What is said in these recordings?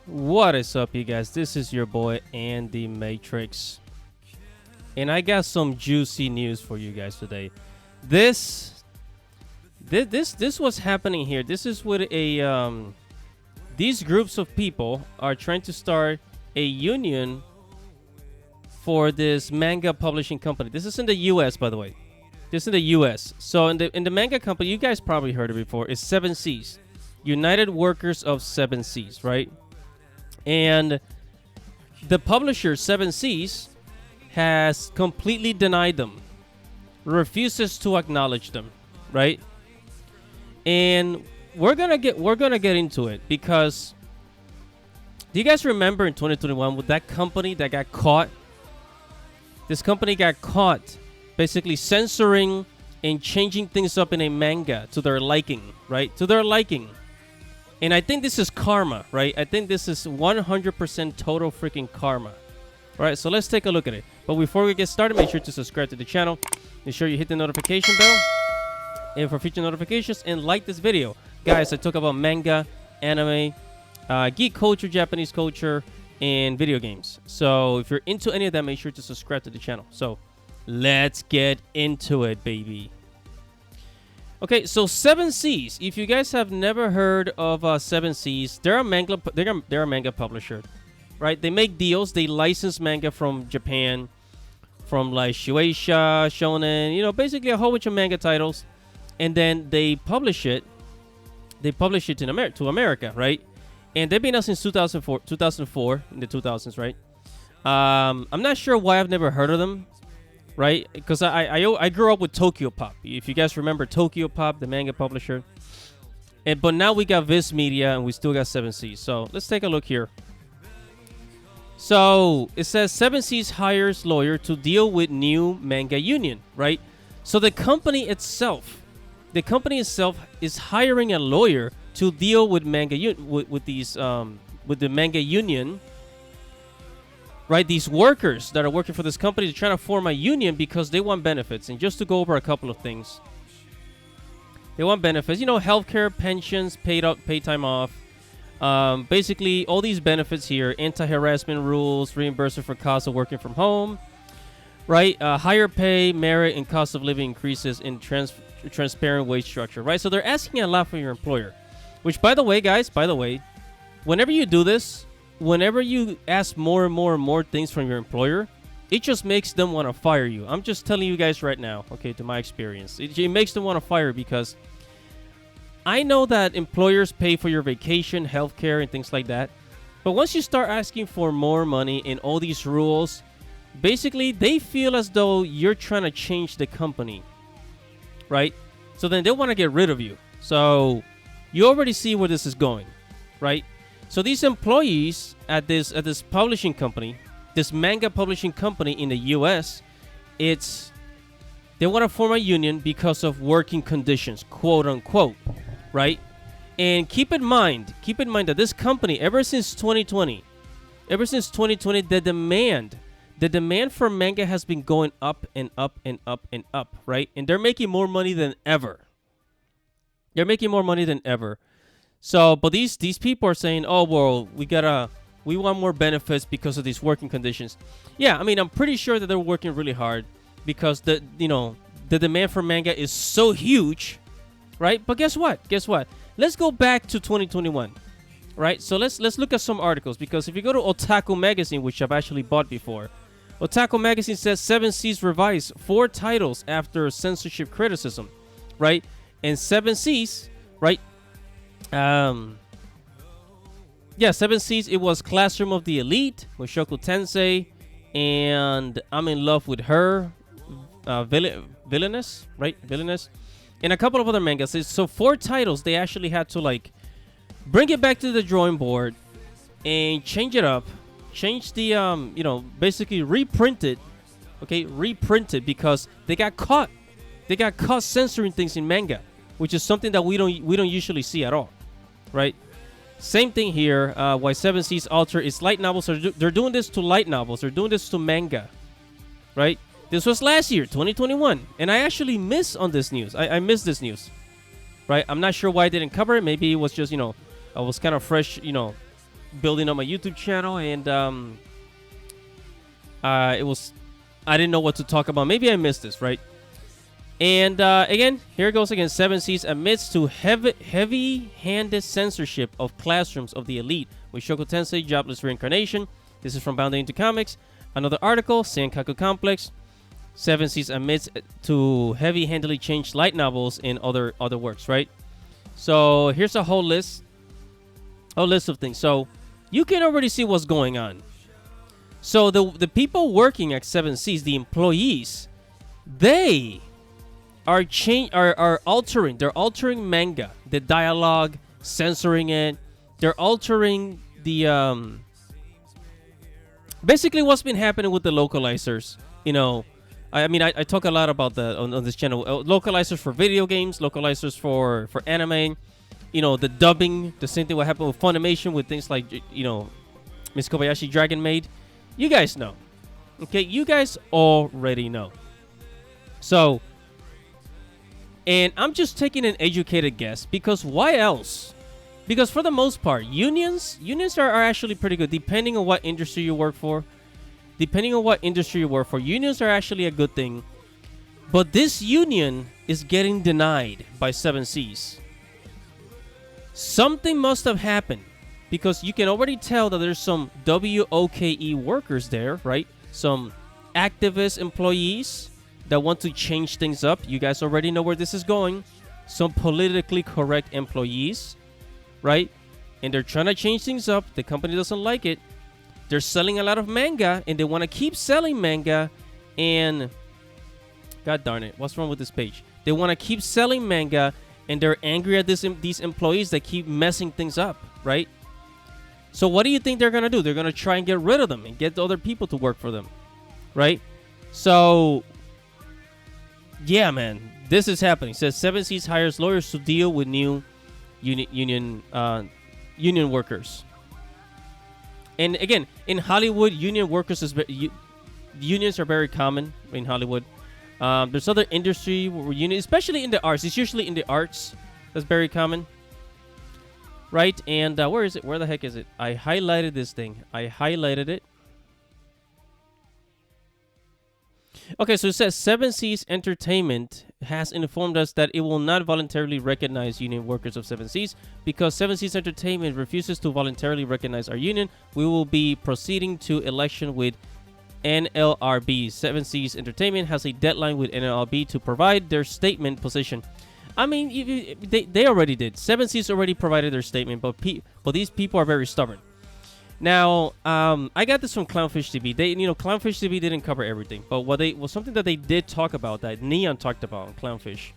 What is up, you guys? This is your boy Andy Matrix, and I got some juicy news for you guys today. This was happening here. This is with these groups of people are trying to start a union for this manga publishing company. This is in the U.S., by the way. This is in the U.S. So in the manga company, you guys probably heard it before. It's 7Cs, United Workers of 7Cs, right? And the publisher 7Cs has completely denied them, refuses to acknowledge them, right? And we're gonna get into it because do you guys remember in 2021 with that company that got caught? This company got caught basically censoring and changing things up in a manga to their liking, right? To their liking. And I think this is karma, right? I think this is 100% total freaking karma. All right, so let's take a look at it. But before we get started, make sure to subscribe to the channel. Make sure you hit the notification bell and for future notifications, and like this video. Guys, I talk about manga, anime, geek culture, Japanese culture, and video games. So if you're into any of that, make sure to subscribe to the channel. So let's get into it, baby. Okay, so 7Cs. If you guys have never heard of 7Cs, they're a manga publisher, right? They make deals. They license manga from Japan, from like Shueisha, Shonen, basically a whole bunch of manga titles, and then they publish it. They publish it to America, right? And they've been out since 2004 in the 2000s, right? I'm not sure why I've never heard of them. Right, because I grew up with Tokyo Pop. If you guys remember Tokyo Pop, the manga publisher, but now we got Viz Media and we still got 7Cs. So let's take a look here. So it says 7Cs hires lawyer to deal with new manga union. Right, so the company itself is hiring a lawyer to deal with manga with the manga union. Right, these workers that are working for this company, they're trying to form a union because they want benefits. And just to go over a couple of things, they want benefits, healthcare, pensions, paid time off, basically all these benefits here, anti-harassment rules, reimbursement for costs of working from home, right, higher pay, merit, and cost of living increases in transparent wage structure, right? So they're asking a lot from your employer, which, by the way, guys, whenever you do this, whenever you ask more and more and more things from your employer, it just makes them want to fire you. I'm just telling you guys right now, okay, to my experience. It makes them want to fire because I know that employers pay for your vacation, healthcare, and things like that. But once you start asking for more money and all these rules, basically they feel as though you're trying to change the company, right? So then they want to get rid of you. So you already see where this is going, right? So these employees at this publishing company, this manga publishing company in the U.S., they want to form a union because of working conditions, quote unquote, right? And keep in mind that this company, ever since 2020, the demand for manga has been going up and up and up and up, right? And they're making more money than ever. So, but these people are saying, oh, well, we want more benefits because of these working conditions. Yeah, I mean, I'm pretty sure that they're working really hard because the demand for manga is so huge, right? But guess what? Let's go back to 2021, right? So let's look at some articles, because if you go to Otaku Magazine, which I've actually bought before, Otaku Magazine says 7Cs revise 4 titles after censorship criticism, right? And 7Cs, right? 7Cs, it was Classroom of the Elite with Shoko Tensei, and I'm in Love with Her, Villainous, right? Villainous, and a couple of other mangas. So 4 titles, they actually had to bring it back to the drawing board and change it up, change the basically reprint it, because they got caught censoring things in manga, which is something that we don't usually see at all. Right, same thing here. Why 7Cs alter its light novels? They're doing this to light novels. They're doing this to manga, right? This was last year, 2021, and I actually missed on this news. I missed this news, right? I'm not sure why I didn't cover it. Maybe it was just I was kind of fresh, building up my YouTube channel, and I didn't know what to talk about. Maybe I missed this, right? And again, here it goes again. Seven Seas admits to heavy-handed censorship of classrooms of the elite with Shoko Tensei jobless reincarnation. This is from Bounded into Comics. Another article, Senkaku Complex. Seven Seas admits to heavy-handedly change light novels in other works, right? So here's a whole list of things. So you can already see what's going on. So the people working at Seven Seas, the employees, they are altering. They're altering manga, the dialogue, censoring it. They're altering the basically what's been happening with the localizers. You know, I mean, I talk a lot about that on this channel. Localizers for video games, localizers for anime. You know, the dubbing, the same thing what happened with Funimation with things like, you know, Miss Kobayashi Dragon Maid. You guys know. Okay, you guys already know. So, and I'm just taking an educated guess, because why else? Because for the most part, unions are actually pretty good, depending on what industry you work for. Unions are actually a good thing. But this union is getting denied by Seven Seas. Something must have happened, because you can already tell that there's some WOKE workers there, right? Some activist employees that want to change things up. You guys already know where this is going. Some politically correct employees, right? And they're trying to change things up. The company doesn't like it. They're selling a lot of manga, and they want to keep selling manga. And God darn it, what's wrong with this page? They want to keep selling manga, and they're angry at these employees that keep messing things up, right? So what do you think they're going to do? They're going to try and get rid of them and get other people to work for them, right? So, yeah, man, this is happening. It says Seven Seas hires lawyers to deal with new union workers. And again, in Hollywood, union workers unions are very common in Hollywood. There's other industry where unions, especially in the arts. It's usually in the arts that's very common, right? And where is it? Where the heck is it? I highlighted this thing. I highlighted it. Okay, so it says Seven Seas Entertainment has informed us that it will not voluntarily recognize union workers of Seven Seas. Because Seven Seas Entertainment refuses to voluntarily recognize our union, we will be proceeding to election with NLRB. Seven Seas Entertainment has a deadline with NLRB to provide their statement position. I mean, they already did. Seven Seas already provided their statement, but these people are very stubborn. Now, I got this from Clownfish TV. Clownfish TV didn't cover everything, but something that they did talk about, that Neon talked about on Clownfish,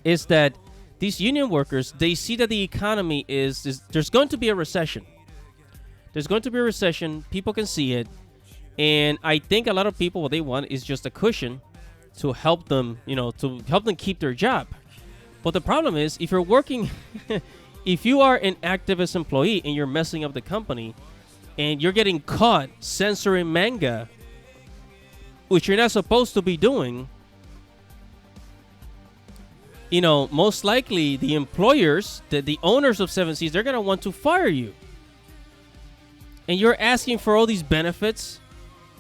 is that these union workers, they see that the economy is there's going to be a recession. There's going to be a recession. People can see it. And I think a lot of people, what they want is just a cushion to help them, keep their job. But the problem is, if you're working, if you are an activist employee and you're messing up the company and you're getting caught censoring manga, which you're not supposed to be doing, most likely the employers, the owners of Seven Seas, they're going to want to fire you. And you're asking for all these benefits.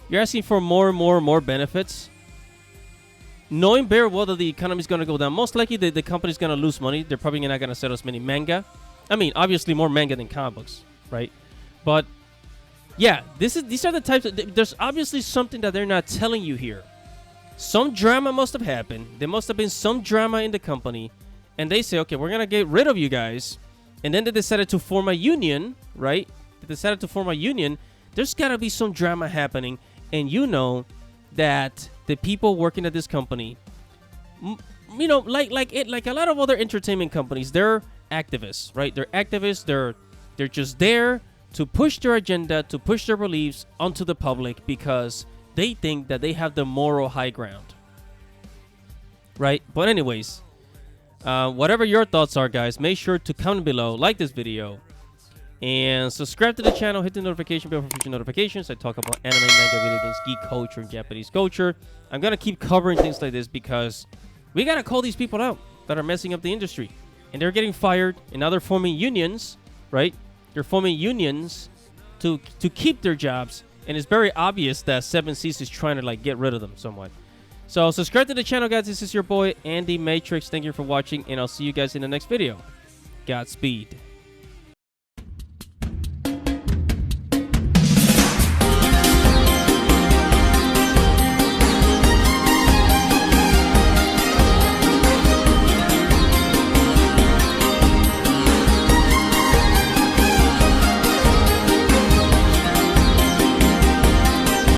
You're asking for more and more benefits, knowing very well that the economy is going to go down. Most likely the company's going to lose money. They're probably not going to sell as many manga. I mean, obviously more manga than comic books, right? But yeah, these are the types there's obviously something that they're not telling you here. Some drama must have happened. There must have been some drama in the company, and they say, okay, we're going to get rid of you guys. And then they decided to form a union, right? There's got to be some drama happening. And you know that the people working at this company, like a lot of other entertainment companies, they're activists, right? They're activists. They're just there to push their agenda, to push their beliefs onto the public because they think that they have the moral high ground, right? But anyways, whatever your thoughts are, guys, make sure to comment below, like this video, and subscribe to the channel. Hit the notification bell for future notifications. I talk about anime, manga, video games, geek culture, and Japanese culture. I'm going to keep covering things like this because we got to call these people out that are messing up the industry. And they're getting fired, and now they're forming unions, right? They're forming unions to keep their jobs, and it's very obvious that Seven Seas is trying to like get rid of them somewhat. So subscribe to the channel, guys. This is your boy Andy Matrix. Thank you for watching, and I'll see you guys in the next video. Godspeed.